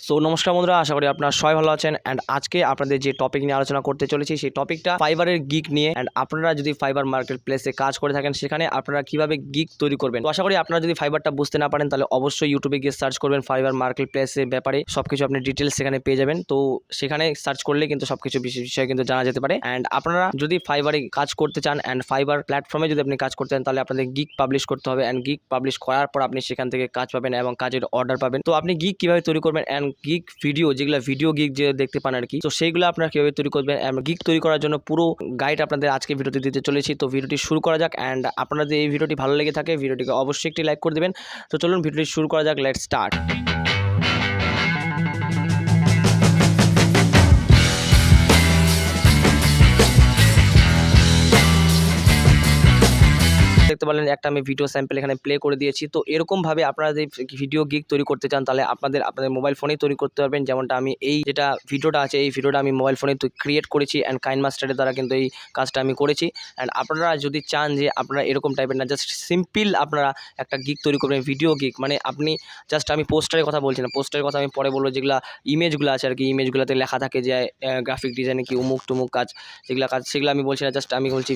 So নমস্কার বন্ধুরা, আশা করি আপনারা সবাই ভালো আছেন। অ্যান্ড আজকে আপনাদের যে টপিক নিয়ে আলোচনা করতে চলেছি সেই টপিকটা ফাইবারের গিগ নিয়ে। অ্যান্ড আপনারা যদি ফাইবার মার্কেট প্লেসে কাজ করে থাকেন সেখানে আপনারা কিভাবে গিগ তৈরি করবেন। তো আশা করি আপনারা যদি ফাইবারটা বুঝতে না পারেন তাহলে অবশ্যই ইউটিউবে গিয়ে সার্চ করবেন ফাইবার মার্কেট প্লেসের ব্যাপারে, সবকিছু আপনি ডিটেলস সেখানে পেয়ে যাবেন। তো সেখানে সার্চ করলে কিন্তু সবকিছু বিষয়ে কিন্তু জানা যেতে পারে। অ্যান্ড আপনারা যদি ফাইবারে কাজ করতে চান অ্যান্ড ফাইবার প্ল্যাটফর্মে যদি আপনি কাজ করতে চান তাহলে আপনাদের গিগ পাবলিশ করতে হবে। অ্যান্ড গিগ পাবলিশ করার পর আপনি সেখান থেকে কাজ পাবেন এবং কাজের অর্ডার পাবেন। তো আপনি গিগ কিভাবে তৈরি করবেন অ্যান্ড গিগ ভিডিও যেগুলো ভিডিও গিগ যে দেখতে পান আর কি, তো সেইগুলো আপনারা কিভাবে তৈরি করবেন, গিগ তৈরি করার জন্য পুরো গাইড আপনাদের আজকে ভিডিওতে দিতে চলেছি। তো ভিডিওটি শুরু করা যাক। অ্যান্ড আপনাদের এই ভিডিওটি ভালো লেগে থাকে ভিডিওটিকে অবশ্যই একটি লাইক করে দেবেন। তো চলুন ভিডিওটি শুরু করা যাক, লেটস স্টার্ট। দেখতে পারলেন একটা আমি ভিডিও স্যাম্পল এখানে প্লে করে দিয়েছি। তো এরকমভাবে আপনারা যদি ভিডিও গিগ তৈরি করতে চান তাহলে আপনাদের মোবাইল ফোনেই তৈরি করতে পারবেন। যেমনটা আমি এই যেটা ভিডিওটা আছে এই ভিডিওটা আমি মোবাইল ফোনে ক্রিয়েট করেছি অ্যান্ড কাইনমাস্টারের দ্বারা কিন্তু এই কাজটা আমি করেছি। অ্যান্ড আপনারা যদি চান যে আপনারা এরকম টাইপের না, জাস্ট সিম্পল আপনারা একটা গিগ তৈরি করবেন, ভিডিও গিগ মানে আপনি জাস্ট, আমি পোস্টারের কথা বলছি না, পোস্টারের কথা আমি পরে বলবো, যেগুলো ইমেজগুলো আছে আর কি, ইমেজগুলোতে লেখা থাকে যে গ্রাফিক ডিজাইনে কি উমুক টুমুক কাজ, সেগুলো আমি বলছি না। জাস্ট আমি বলছি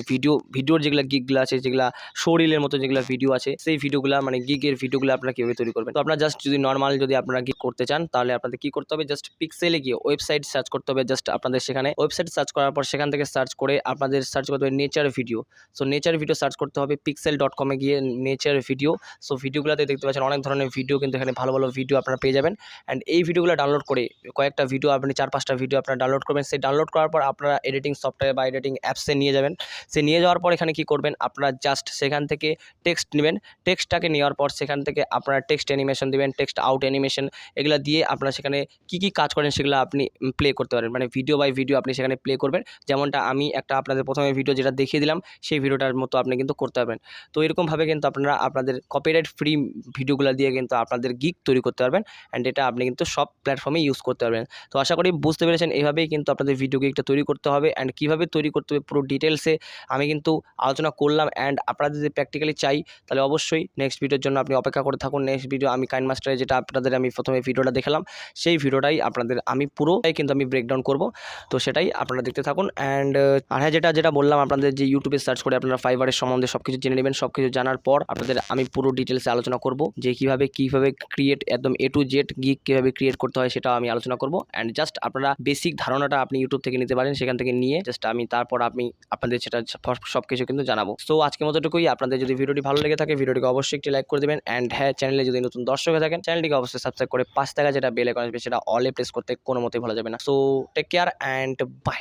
ভিডিওর যেগুলো গিগগুলো আছে, যেগুলো শোরিলের মতো যেগুলো ভিডিও আছে, সেই ভিডিওগুলো মানে গিগের ভিডিওগুলো আপনারা কীভাবে তৈরি করবেন। তো আপনারা জাস্ট যদি নর্মাল যদি আপনারা গিগ করতে চান তাহলে আপনাদের কী করতে হবে, জাস্ট পিক্সেলে গিয়ে ওয়েবসাইট সার্চ করতে হবে। জাস্ট আপনাদের সেখানে ওয়েবসাইট সার্চ করার পর সেখান থেকে সার্চ করে আপনাদের সার্চ করতে হবে nature video. So nature video search করতে হবে pixel.com এ গিয়ে নেচার ভিডিও। সো ভিডিওগুলোতে দেখতে পাচ্ছেন অনেক ধরনের ভিডিও, কিন্তু এখানে ভালো ভালো ভিডিও আপনারা পেয়ে যাবেন। অ্যান্ড এই ভিডিওগুলো ডাউনলোড করে কয়েকটা ভিডিও, আপনি 4-5টা ভিডিও আপনারা ডাউনলোড করবেন। সেই ডাউনলোড করার পর আপনারা এডিটিং সফটওয়্যার বা এডিটিং অ্যাপসে নিয়ে যাবেন। সে নিয়ে যাওয়ার পর এখানে কী করবেন, আপনারা জাস্ট সেখান থেকে টেক্সট নেবেন। টেক্সটটাকে নেওয়ার পর সেখান থেকে আপনারা টেক্সট অ্যানিমেশন দিবেন, টেক্সট আউট অ্যানিমেশন, এগুলো দিয়ে আপনারা সেখানে কী কী কাজ করেন সেগুলো আপনি প্লে করতে পারেন, মানে ভিডিও বাই ভিডিও আপনি সেখানে প্লে করবেন। যেমনটা আমি একটা আপনাদের প্রথমে ভিডিও যেটা দেখিয়ে দিলাম সেই ভিডিওটার মতো আপনি কিন্তু করতে পারবেন। তো এরকমভাবে কিন্তু আপনারা আপনাদের কপিরাইট ফ্রি ভিডিওগুলো দিয়ে কিন্তু আপনাদের গিগ তৈরি করতে পারবেন। অ্যান্ড এটা আপনি কিন্তু সব প্ল্যাটফর্মে ইউজ করতে পারবেন। তো আশা করি বুঝতে পেরেছেন, এইভাবেই কিন্তু আপনাদের ভিডিও গিগটা তৈরি করতে হবে। অ্যান্ড কীভাবে তৈরি করতে হবে পুরো ডিটেলসে আমি কিন্তু আলোচনা করলাম। অ্যান্ড আপনারা যদি প্র্যাকটিক্যালি চাই তাহলে অবশ্যই নেক্সট ভিডিওর জন্য আপনি অপেক্ষা করে থাকুন। নেক্সট ভিডিও আমি কাইনমাস্টারে যেটা আপনাদের আমি প্রথমে ভিডিওটা দেখালাম সেই ভিডিওটাই আপনাদের আমি পুরোটাই কিন্তু আমি ব্রেকডাউন করব। তো সেটাই আপনারা দেখতে থাকুন। অ্যান্ড হ্যাঁ, যেটা বললাম আপনাদের, যে ইউটিউবে সার্চ করে আপনারা ফাইবারের সম্বন্ধে সব কিছু জেনে নেবেন। সব কিছু জানার পর আপনাদের আমি পুরো ডিটেলসে আলোচনা করব যে কীভাবে ক্রিয়েট একদম A to Z গিগ কীভাবে ক্রিয়েট করতে হয় সেটাও আমি আলোচনা করব। অ্যান্ড জাস্ট আপনারা বেসিক ধারণাটা আপনি ইউটিউব থেকে নিতে পারেন, সেখান থেকে নিয়ে জাস্ট আমি তারপর আপনাদের সেটা সব কিছু কিন্তু জানাবো। সো আজকের মতোটুকুই। আপনাদের যদি ভিডিওটি ভালো লেগে থাকে ভিডিওটিকে অবশ্যই একটি লাইক করে দেবেন। অ্যান্ড হ্যাঁ, চ্যানেলে যদি নতুন দর্শক হয়ে থাকেন চ্যানেলটিকে অবশ্যই সাবস্ক্রাইব করে পাশ থাকা যেটা বেল আইকন আসবে সেটা অলে প্রেস করতে কোনো মতেই ভুলা যাবে না। So take care and by.